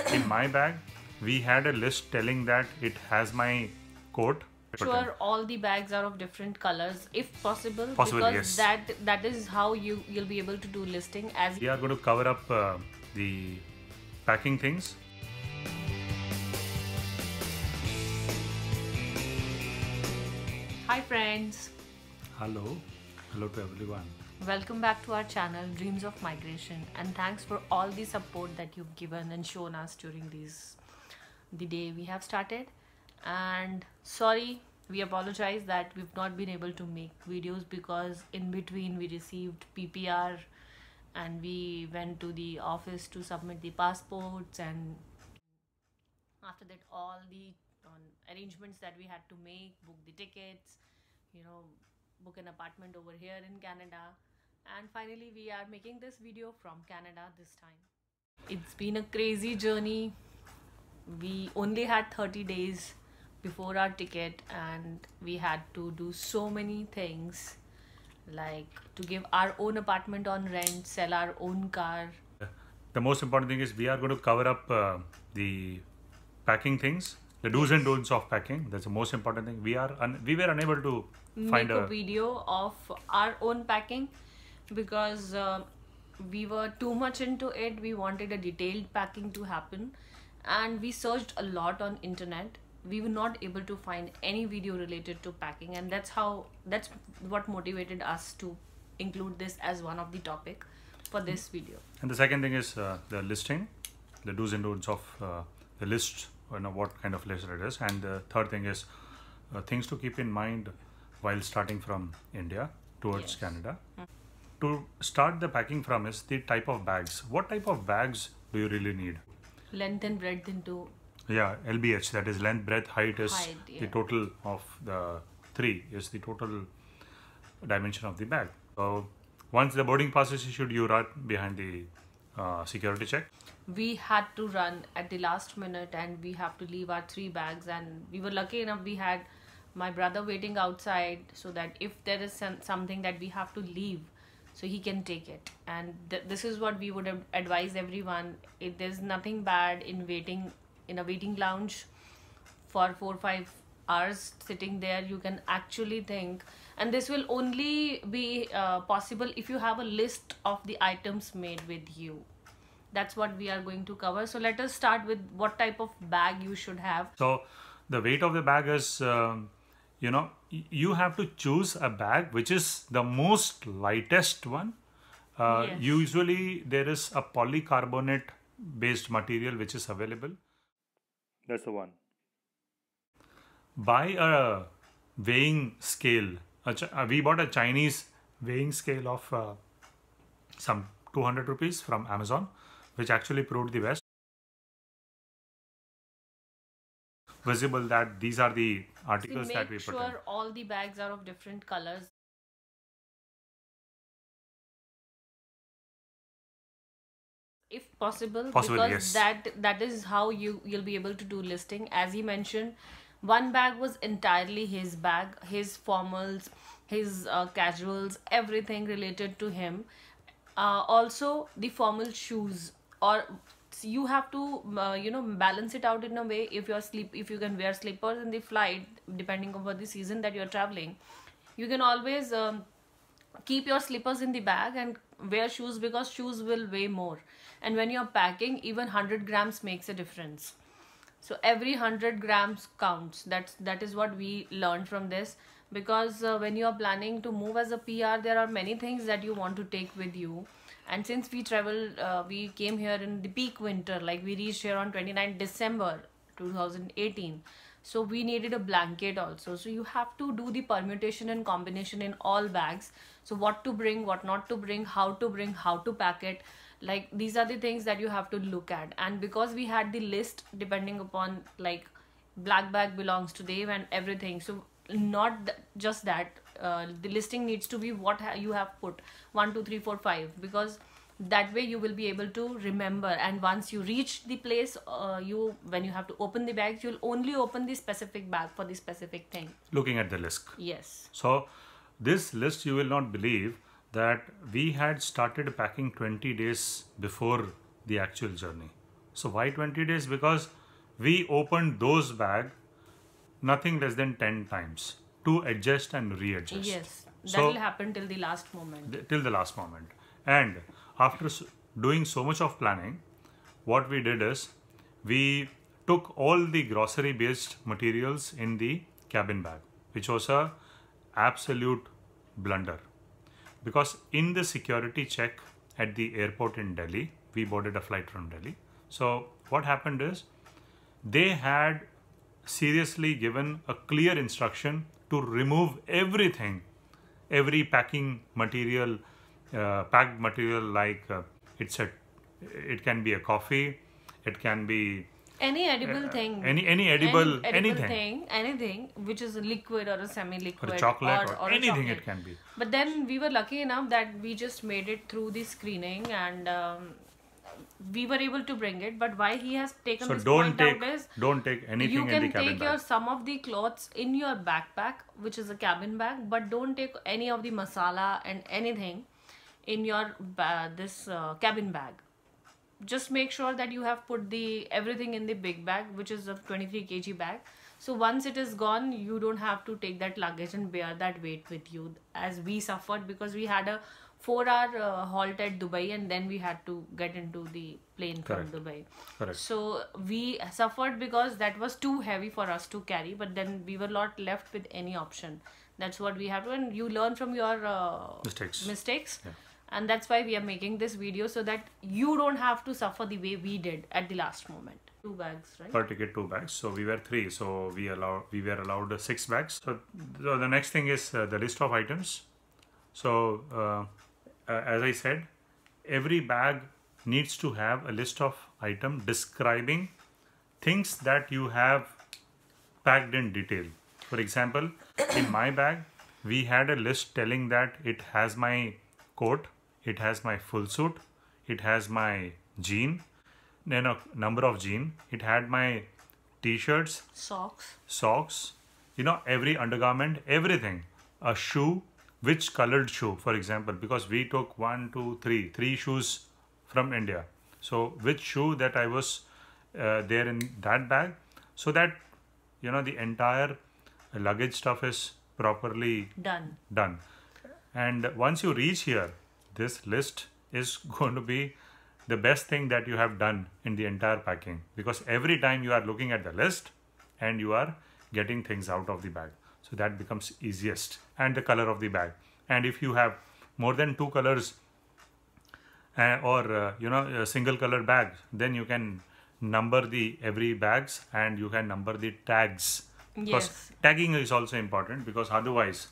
In my bag, we had a list telling that it has my coat. Sure, all the bags are of different colors if possible, Possible, because yes. that is how you'll be able to do listing. As We are going to cover up the packing things. Hi friends, Hello. Hello to everyone. welcome back to our channel Dreams of Migration, and thanks for all the support that you've given and shown us during the day we have started. And sorry, we apologize that we've not been able to make videos because in between we received PPR and we went to the office to submit the passports, and after that all the arrangements that we had to make, book the tickets, you know, book an apartment over here in Canada, and finally we are making this video from Canada this time. It's been a crazy journey. We only had 30 days before our ticket, and we had to do so many things, like to give our own apartment on rent, sell our own car. The most important thing is we are going to cover up the packing things, the do's and don'ts of packing. That's the most important thing. We were unable to find Make a video of our own packing because we were too much into it. We wanted a detailed packing to happen, and we searched a lot on internet. We were not able to find any video related to packing, and that's what motivated us to include this as one of the topic for this video. And the second thing is the listing, the do's and don'ts of the list, what kind of list it is. And the third thing is things to keep in mind while starting from India towards Yes. Canada. To start the packing from is the type of bags. What type of bags do you really need? Length and breadth into Yeah, LBH, that is length, breadth, height is height, the yeah. total of the three, is the total dimension of the bag. So once the boarding pass is issued, you run behind the security check. We had to run at the last minute, and we have to leave our 3 bags, and we were lucky enough we had my brother waiting outside, so that if there is something that we have to leave, so he can take it. And this is what we would advise everyone. There's nothing bad in waiting in a waiting lounge for 4 or 5 hours sitting there. You can actually think, and this will only be possible if you have a list of the items made with you. That's what we are going to cover. So let us start with what type of bag you should have. So the weight of the bag is, you have to choose a bag which is the most lightest one. Yes. Usually there is a polycarbonate based material which is available. That's the one. Buy a weighing scale. We bought a Chinese weighing scale of some 200 rupees from Amazon, which actually proved the best. Visible that these are the articles that we Make put in. sure all the bags are of different colors. If possible, Possible, because yes. that is how you'll be able to do listing. As he mentioned, one bag was entirely his bag, his formals, his casuals, everything related to him. Also the formal shoes, or you have to balance it out in a way. If you can wear slippers in the flight, depending on what the season that you're traveling, you can always keep your slippers in the bag and wear shoes, because shoes will weigh more, and when you're packing, even 100 grams makes a difference. So every 100 grams counts. That is what we learned from this, because when you are planning to move as a PR, there are many things that you want to take with you. And since we came here in the peak winter, like we reached here on 29th December 2018, so we needed a blanket also. So you have to do the permutation and combination in all bags. So what to bring, what not to bring, how to pack it, like these are the things that you have to look at. And because we had the list depending upon, like, black bag belongs to Dave and everything, so not just that, the listing needs to be what you have put 1 2 3 4 5, because that way you will be able to remember. And once you reach the place, when you have to open the bags, you'll only open the specific bag for the specific thing. Looking at the list. Yes. So this list, you will not believe that we had started packing 20 days before the actual journey. So why 20 days? Because we opened those bags nothing less than 10 times to adjust and readjust. Yes, that So will happen till the last moment. till the last moment. And after doing so much of planning, what we did is we took all the grocery based materials in the cabin bag, which was a absolute blunder, because in the security check at the airport in Delhi, we boarded a flight from Delhi. So what happened is they had seriously given a clear instruction to remove everything, every packing material, packed material, like it can be a coffee, it can be Any edible thing. any edible anything, anything which is a liquid or a semi-liquid or a chocolate or a anything chocolate. it can be. But then we were lucky enough that we just made it through the screening, and we were able to bring it. But why he has taken So this don't point out is don't take anything you in the can cabin take bag. your some of the clothes in your backpack, which is a cabin bag, but don't take any of the masala and anything in your cabin bag. Just make sure that you have put the everything in the big bag, which is a 23 kg bag. So once it is gone, you don't have to take that luggage and bear that weight with you, as we suffered, because we had a 4-hour halt at Dubai, and then we had to get into the plane Correct. from Dubai. Correct. So we suffered because that was too heavy for us to carry, but then we were not left with any option. That's what we have to, and you learn from your mistakes. Yeah. And that's why we are making this video, so that you don't have to suffer the way we did at the last moment. 2 bags, right? Per ticket 2 bags. So we were 3. So we were allowed 6 bags. So the next thing is the list of items. So as I said, every bag needs to have a list of items describing things that you have packed in detail. For example, in my bag, we had a list telling that it has my coat, it has my full suit, it has my jean, then a number of jean, it had my t-shirts, socks, every undergarment, everything, a shoe, which colored shoe, for example, because we took 3 shoes from India. So which shoe that I was there in that bag, so that the entire luggage stuff is properly done. And once you reach here, this list is going to be the best thing that you have done in the entire packing, because every time you are looking at the list and you are getting things out of the bag. So that becomes easiest. And the color of the bag. And if you have more than 2 colors or a single color bag, then you can number the every bags and you can number the tags. Because tagging is also important, because otherwise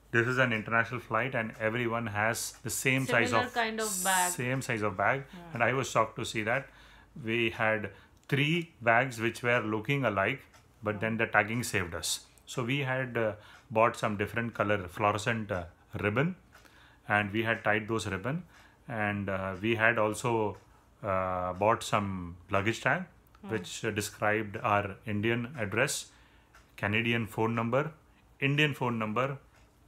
this is an international flight and everyone has the same size of kind of bag. And I was shocked to see that we had 3 bags which were looking alike, but then the tagging saved us. So we had bought some different color fluorescent ribbon, and we had tied those ribbon, and we had also bought some luggage tag which described our Indian address, Canadian phone number, Indian phone number,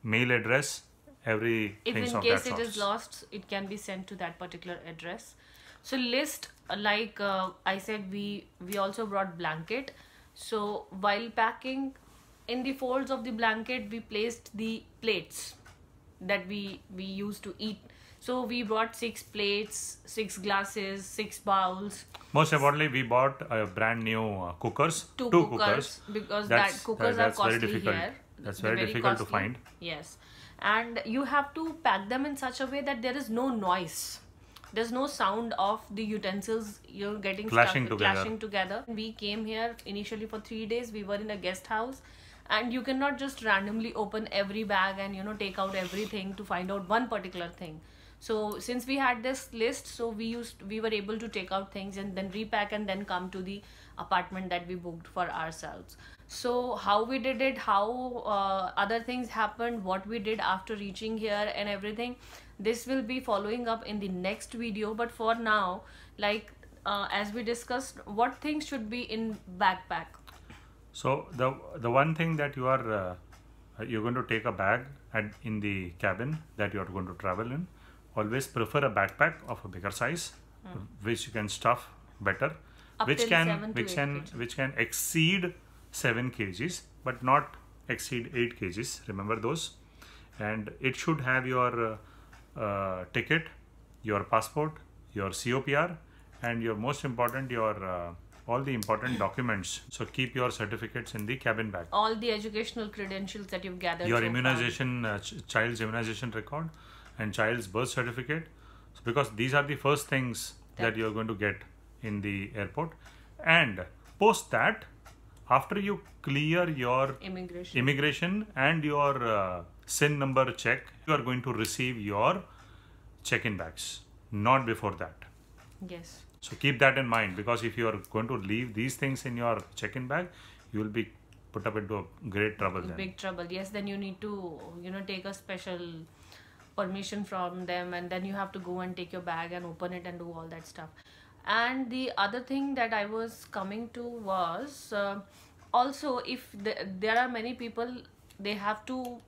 mail address, everything of that If in sort. case it is lost, it can be sent to that particular address. So list, like I said, we also brought blanket. So while packing, in the folds of the blanket, we placed the plates that we used to eat. So we brought 6 plates, 6 glasses, 6 bowls. Most importantly, we bought a brand new cookers, 2 cookers, because cookers are costly very difficult. here. That's very difficult to find. Yes. And you have to pack them in such a way that there is no noise. There's no sound of the utensils getting clashing together. We came here initially for 3 days. We were in a guest house, and you cannot just randomly open every bag and take out everything to find out one particular thing. So since we had this list, so we were able to take out things and then repack and then come to the apartment that we booked for ourselves. So how we did it, how other things happened, what we did after reaching here and everything, this will be following up in the next video. But for now, as we discussed, what things should be in backpack? So the one thing that you're going to take a bag in the cabin that you are going to travel in, always prefer a backpack of a bigger size, which you can stuff better. Up which till can 7 to 8 kg. which can exceed 7 kgs but not exceed 8 kgs. Remember those. And it should have your ticket, your passport, your COPR, and your most important, your all the important documents. So keep your certificates in the cabin bag. All the educational credentials that you've gathered. Your so immunization, child's immunization record, and child's birth certificate. So because these are the first things that you're going to get in the airport. And post that, after you clear your immigration and your SIN number check, you are going to receive your check-in bags, not before that. Yes. So keep that in mind, because if you are going to leave these things in your check-in bag, you will be put up into a great trouble then. Big trouble. Yes, then you need to, take a special permission from them, and then you have to go and take your bag and open it and do all that stuff. And the other thing that I was coming to was also, if there are many people, they have to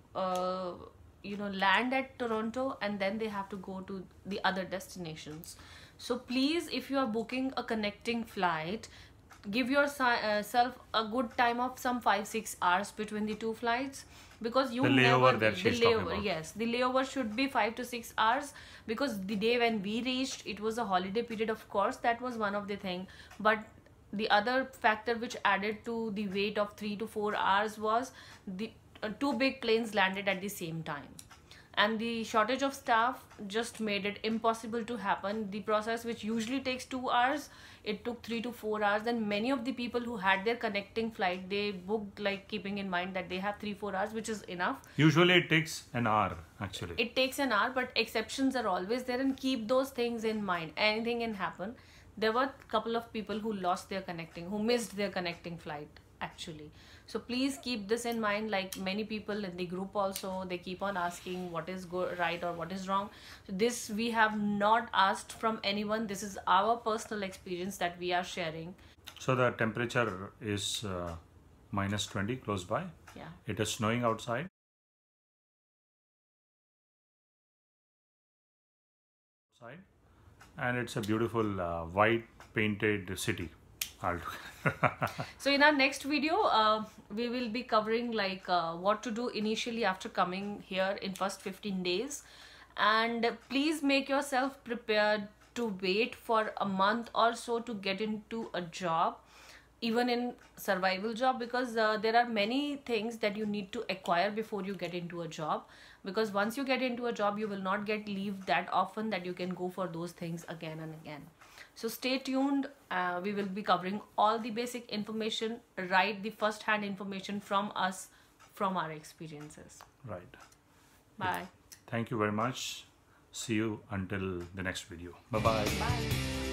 land at Toronto and then they have to go to the other destinations. So please, if you are booking a connecting flight, give yourself a good time of some 5-6 hours between the two flights, because you the layover that she's talking about. Yes, the layover should be 5 to 6 hours, because the day when we reached, it was a holiday period. Of course, that was one of the thing, but the other factor which added to the wait of 3 to 4 hours was the two big planes landed at the same time, and the shortage of staff just made it impossible to happen. The process, which usually takes 2 hours, it took 3 to 4 hours. And many of the people who had their connecting flight, they booked like keeping in mind that they have 3-4 hours, which is enough. Usually it takes an hour actually. It takes an hour, but exceptions are always there, and keep those things in mind. Anything can happen. There were a couple of people who missed their connecting flight actually. So please keep this in mind. Like many people in the group also, they keep on asking what is right or what is wrong. So this we have not asked from anyone. This is our personal experience that we are sharing. So the temperature is minus 20 close by. Yeah. It is snowing outside. And it's a beautiful white painted city. So in our next video, we will be covering like what to do initially after coming here in first 15 days. And please make yourself prepared to wait for a month or so to get into a job, even in survival job, because there are many things that you need to acquire before you get into a job, because once you get into a job, you will not get leave that often that you can go for those things again and again. So stay tuned. We will be covering all the basic information, right? The first-hand information from us, from our experiences. Right. Bye. Thank you very much. See you until the next video. Bye-bye. Bye.